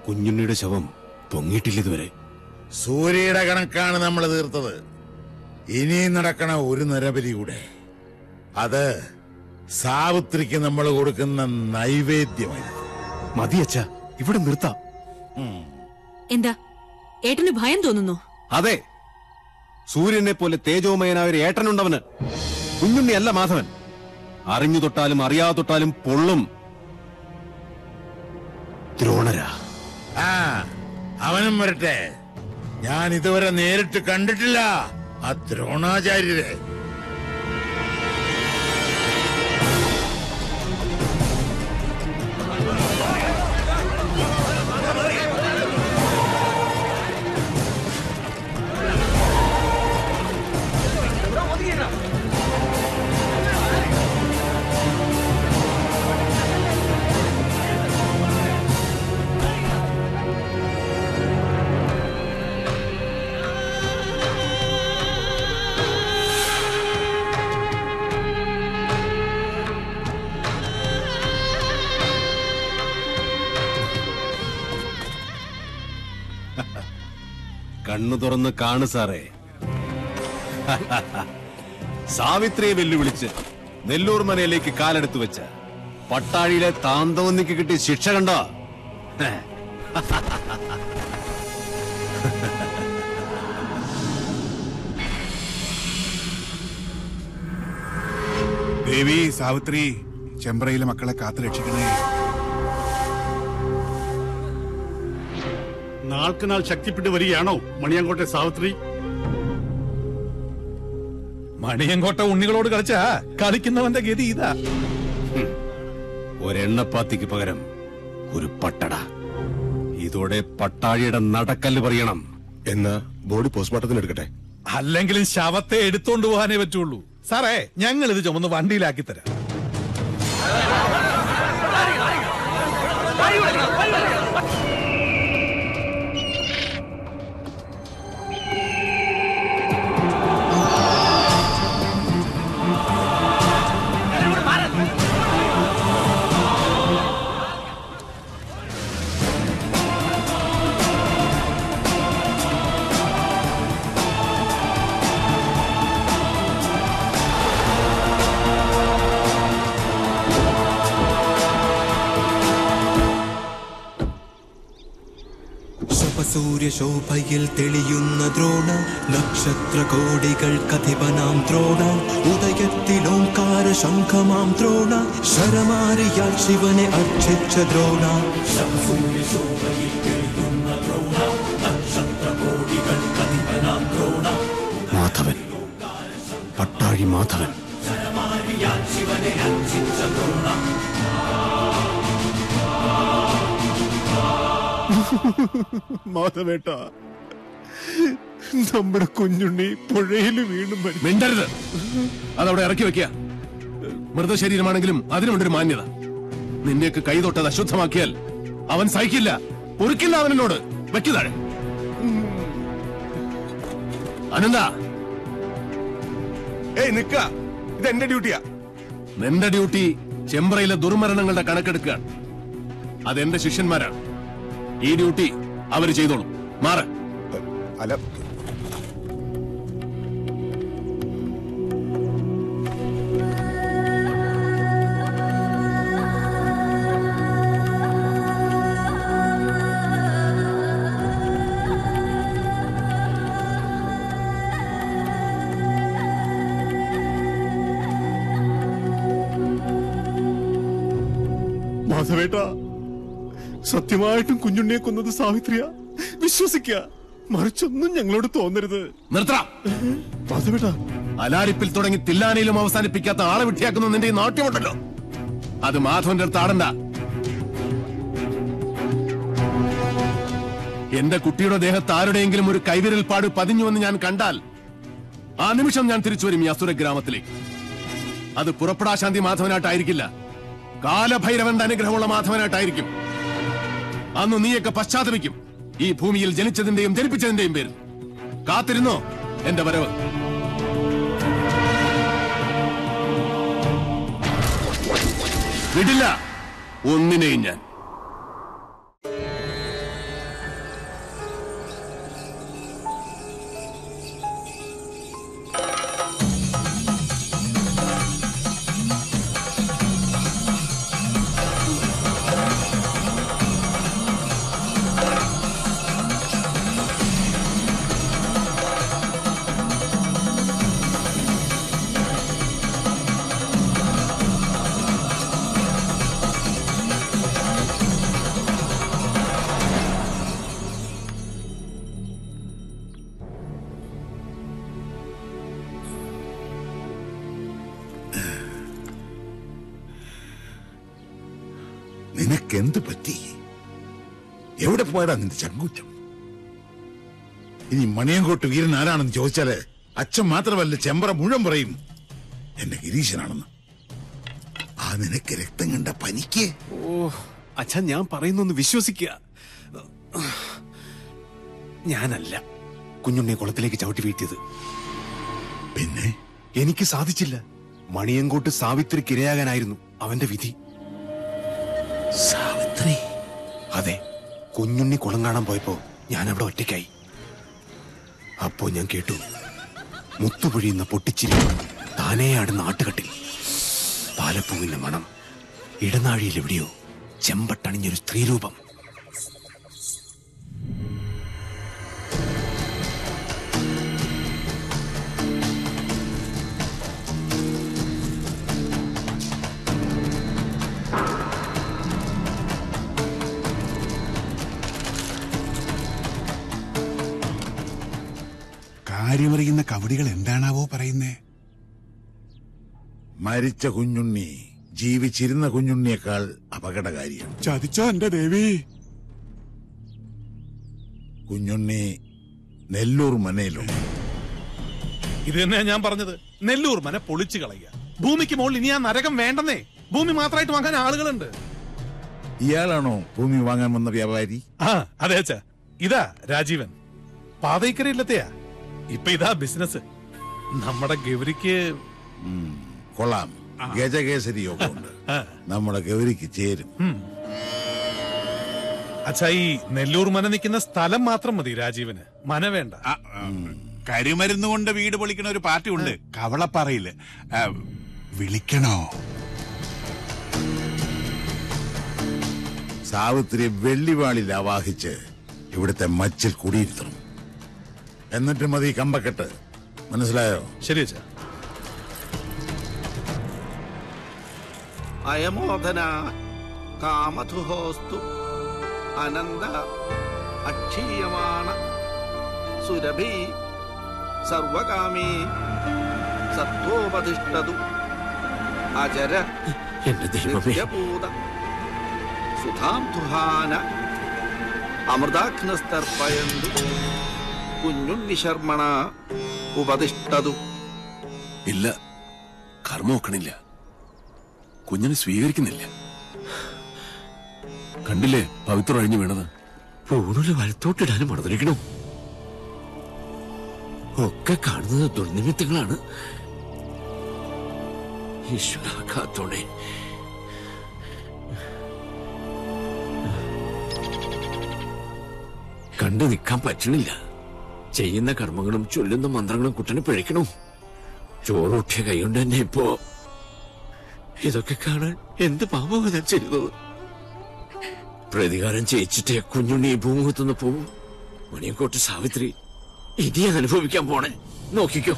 കുഞ്ഞുണ്ണിയുടെ ശവം പൊങ്ങിയിട്ടില്ല ഇതുവരെ. സൂര്യയുടെ കണക്കാണ് നമ്മൾ തീർത്തത്. ഇനിയും നടക്കണ ഒരു നരബലി കൂടെ. അത് സാവിത്രിക്ക് നമ്മൾ കൊടുക്കുന്ന നൈവേദ്യമായിരുന്നു. മതിയച്ഛ, ഇവിടെ നിർത്താം. എന്താ ഏട്ടന് ഭയം തോന്നുന്നു? അതെ, സൂര്യനെ പോലെ തേജോമയനായ ഒരു ഏട്ടനുണ്ടവന്. കുഞ്ഞുണ്ണി അല്ല മാധവൻ. അറിഞ്ഞു തൊട്ടാലും അറിയാതെ തൊട്ടാലും പൊള്ളും. ദ്രോണരാ. അവനും വരട്ടെ. ഞാൻ ഇതുവരെ നേരിട്ട് കണ്ടിട്ടില്ല ആ ദ്രോണാചാര്യരെ. കണ്ണു തുറന്ന് കാണു സാറേ. സാവിത്രിയെ വെല്ലുവിളിച്ച് നെല്ലൂർ മനയിലേക്ക് കാലെടുത്തു വെച്ച പട്ടാഴിയിലെ താന്തവന്നിക്ക് കിട്ടിയ ശിക്ഷ കണ്ടോ? ദേവി സാവിത്രി, ചെമ്പ്രയിലെ മക്കളെ കാത്തു രക്ഷിക്കണേ. നാൾക്കുനാൾ ശക്തിപ്പെട്ടു വരികയാണോ മണിയങ്കോട്ടെ സാവിത്രി? മണിയങ്കോട്ട ഉണ്ണികളോട് കളിച്ചാ കളിക്കുന്നവന്റെ ഗതി ഇതാ. ഒരെണ്ണപ്പാത്തിക്ക് പകരം ഒരു പട്ടട. ഇതോടെ പട്ടാഴിയുടെ നടക്കല്ല് പറയണം. എന്നാ ബോഡി പോസ്റ്റ്മോർട്ടത്തിന് എടുക്കട്ടെ. അല്ലെങ്കിലും ശവത്തെ എടുത്തോണ്ട് പോകാനേ പറ്റുള്ളൂ. സാറേ, ഞങ്ങൾ ഇത് ചുമന്ന് വണ്ടിയിലാക്കി തരാം. സൂര്യശോഭയിൽ തെളിയുന്ന ദ്രോണ, നക്ഷത്ര കോടികൾ കഥിപനാം ദ്രോണ, ഉദയത്തിലോംകാര ശംഖമാം ദ്രോണ, ശരമാരിയാൽ ശിവനെ അർച്ചിച്ച ദ്രോണ. സൂര്യശോഭയിൽ തെളിയുന്ന ദ്രോണ, നക്ഷത്ര കോടികൾ കഥിപനാം ദ്രോണ, മാധവൻ, പട്ടാഴി മാധവൻ. ശരമാരിയാൽ ശിവനെ അർച്ചിച്ച ദ്രോണ. മാധവേട്ട, നമ്മുടെ കുഞ്ഞുണ്ണി പുഴയിൽ വീണ്ടും മിണ്ടരുത്. അതവിടെ ഇറക്കി വെക്കുക. മൃതശരീരമാണെങ്കിലും അതിനുണ്ടൊരു മാന്യത. നിന്റെയൊക്കെ കൈ തൊട്ടത് അശുദ്ധമാക്കിയാൽ അവൻ സഹിക്കില്ല, പൊറുക്കില്ല. അവനോട് വെക്കുതാഴെ. അനന്ത, നിക്ക, ഇത് എന്റെ ഡ്യൂട്ടിയാ. നിന്റെ ഡ്യൂട്ടി ചെമ്പ്രയിലെ ദുർമരണങ്ങളുടെ കണക്കെടുക്കുകയാണ്. അതെന്റെ ശിഷ്യന്മാരാണ്. ഈ ഡ്യൂട്ടി അവര് ചെയ്തോളൂ. മാറ. അല്ല, മാധവേട്ട, സത്യമായിട്ടും കുഞ്ഞുണ്ണിയെ കൊന്നത് സാവിത്രിയ. വിശ്വസിക്കുക, മറിച്ചൊന്നും ഞങ്ങളോട് തോന്നരുത്. നിർത്താം. മാധവേട്ട, അലാരിപ്പിൽ തുടങ്ങി തില്ലാനയിലും അവസാനിപ്പിക്കാത്ത ആളെ വിട്ടിയാക്കുന്ന നിന്റെ ഈ നാട്യമുണ്ടല്ലോ, അത് മാധവന്റെ അടുത്ത് ആടണ്ട. എന്റെ കുട്ടിയുടെ ദേഹത്ത് ആരുടെയെങ്കിലും ഒരു കൈവിരൽ പാട് പതിഞ്ഞുവെന്ന് ഞാൻ കണ്ടാൽ ആ നിമിഷം ഞാൻ തിരിച്ചു വരും ഈ അസുര ഗ്രാമത്തിലേക്ക്. അത് പുറപ്പെടാശാന്തി മാധവനായിട്ടായിരിക്കില്ല, കാലഭൈരവന്റെ അനുഗ്രഹമുള്ള മാധവനായിട്ടായിരിക്കും. അന്ന് നീയൊക്കെ പശ്ചാത്തപിക്കും, ഈ ഭൂമിയിൽ ജനിച്ചതിന്റെയും ജനിപ്പിച്ചതിന്റെയും പേരിൽ. കാത്തിരുന്നോ എന്റെ വരവ്. വിടില്ല ഒന്നിനെയും ഞാൻ. നിനക്ക് എന്ത് പറ്റി? എവിടെ പോയടാ നിന്റെ ചങ്കൂറ്റം? ഇനി മണിയങ്കോട്ട് വീരൻ ആരാണെന്ന് ചോദിച്ചാല് അച്ഛൻ മാത്രമല്ല ചെമ്പറ മുഴുവൻ പറയും എന്റെ ഗിരീശനാണെന്ന്. ആ നിനക്ക് രക്തം കണ്ട പനിക്ക്. ഓ അച്ഛാ, ഞാൻ പറയുന്നൊന്ന് വിശ്വസിക്കുക. ഞാനല്ല കുഞ്ഞുണ്ണിയെ കുളത്തിലേക്ക് ചവിട്ടി വീഴ്ത്തിയത്. പിന്നെ എനിക്ക് സാധിച്ചില്ല. മണിയങ്കോട്ട് സാവിത്രിക്ക് ഇരയാകാനായിരുന്നു അവന്റെ വിധി. സാവിത്രി? അതെ, കുഞ്ഞുണ്ണി കുളം കാണാൻ പോയപ്പോ ഞാൻ അവിടെ ഒറ്റയ്ക്കായി. അപ്പോ ഞാൻ കേട്ടു മുത്തുപൊഴിയുന്ന പൊട്ടിച്ചിരി, താനേയാടുന്ന ആട്ടുകട്ടിൽ പാലപ്പൂവിന്റെ മണം, ഇടനാഴിയിൽ എവിടെയോ ചെമ്പട്ടണിഞ്ഞൊരു സ്ത്രീരൂപം. കാര്യമറിയുന്ന കവടികൾ എന്താണാവോ പറയുന്നേ? മരിച്ച കുഞ്ഞുണ്ണി ജീവിച്ചിരുന്ന കുഞ്ഞുണ്ണിയേക്കാൾ അപകടകാരിയാണ്. ചതിച്ചോ എന്റെ ദേവി? കുഞ്ഞുണ്ണി നെല്ലൂർ മനയിലോ? ഇത് തന്നെയാ ഞാൻ പറഞ്ഞത്. നെല്ലൂർ മന പൊളിച്ചു കളയുക. ഭൂമിക്ക് മുകളിൽ ഇനി ആ നരകം വേണ്ടെന്നേ. ഭൂമി മാത്രമായിട്ട് വാങ്ങാൻ ആളുകളുണ്ട്. ഇയാളാണോ ഭൂമി വാങ്ങാൻ വന്ന വ്യാപാരി? ആ അതെ അച്ഛാ, ഇതാ രാജീവൻ. പാതയ്ക്കരയില്ലത്തെയാ. ഇപ്പൊ ഇതാ ബിസിനസ്. നമ്മുടെ ഗൗരിക്ക് കൊള്ളാം. ഗജകേസരി യോഗമുണ്ട്. നമ്മുടെ ഗൗരിക്ക് ചേരും. അച്ഛാ, ഈ നെല്ലൂർ മന നിൽക്കുന്ന സ്ഥലം മാത്രം മതി രാജീവന്. മന വേണ്ട. കരിമരുന്ന് കൊണ്ട് വീട് പൊളിക്കണ ഒരു പാർട്ടി ഉണ്ട് കവളപ്പാറയില്. വിളിക്കണോ? സാവിത്രി വെള്ളിവാളിൽ ആവാഹിച്ച് ഇവിടുത്തെ മച്ചിൽ കുടിയിരുത്തണം. എന്നിട്ട് മതി കമ്പക്കെട്ട്. മനസ്സിലായോ? ശരി അച്ഛാ. അയമോധന കാമധുഹോസ്തു അനന്ത അക്ഷീയമാണ സുരഭി സർവകാമീ സത്വോപതിഷ്ഠതു അജര നിത്യപൂത സുധാം തുഹാന അമൃതാഗ്നസ്തർപ്പയന്തു കുഞ്ഞുണ്ണി ശർമ്മണ ഉപതിഷ്ഠതു. ഇല്ല, കർമ്മ നോക്കണില്ല. കുഞ്ഞിനെ സ്വീകരിക്കുന്നില്ല. കണ്ടില്ലേ പവിത്രം അഴിഞ്ഞു വീണത്? പൂണൂല് വലത്തോട്ടിടാനും മറന്നിരിക്കണം. ഒക്കെ കാണുന്നത് ദുർനിമിത്തങ്ങളാണ്. ഈശ്വര കാത്തോണേ. കണ്ടു നിൽക്കാൻ പറ്റണില്ല. ചെയ്യുന്ന കർമ്മങ്ങളും ചൊല്ലുന്ന മന്ത്രങ്ങളും കുട്ടനെ പിഴയ്ക്കണം. ചോറൂട്ടിയ കൈകൊണ്ട് തന്നെ ഇപ്പോ ഇതൊക്കെ കാണാൻ എന്ത് പാപമാണ് ഞാൻ ചെയ്തത്? പ്രതികാരം ചെയ്യിച്ചിട്ടേ കുഞ്ഞുണ്ണി ഈ ഭൂമുഖത്തുനിന്ന് പോവും. മണിയങ്കോട്ട് സാവിത്രി ഇനി അനുഭവിക്കാൻ പോണേ. നോക്കിക്കോ.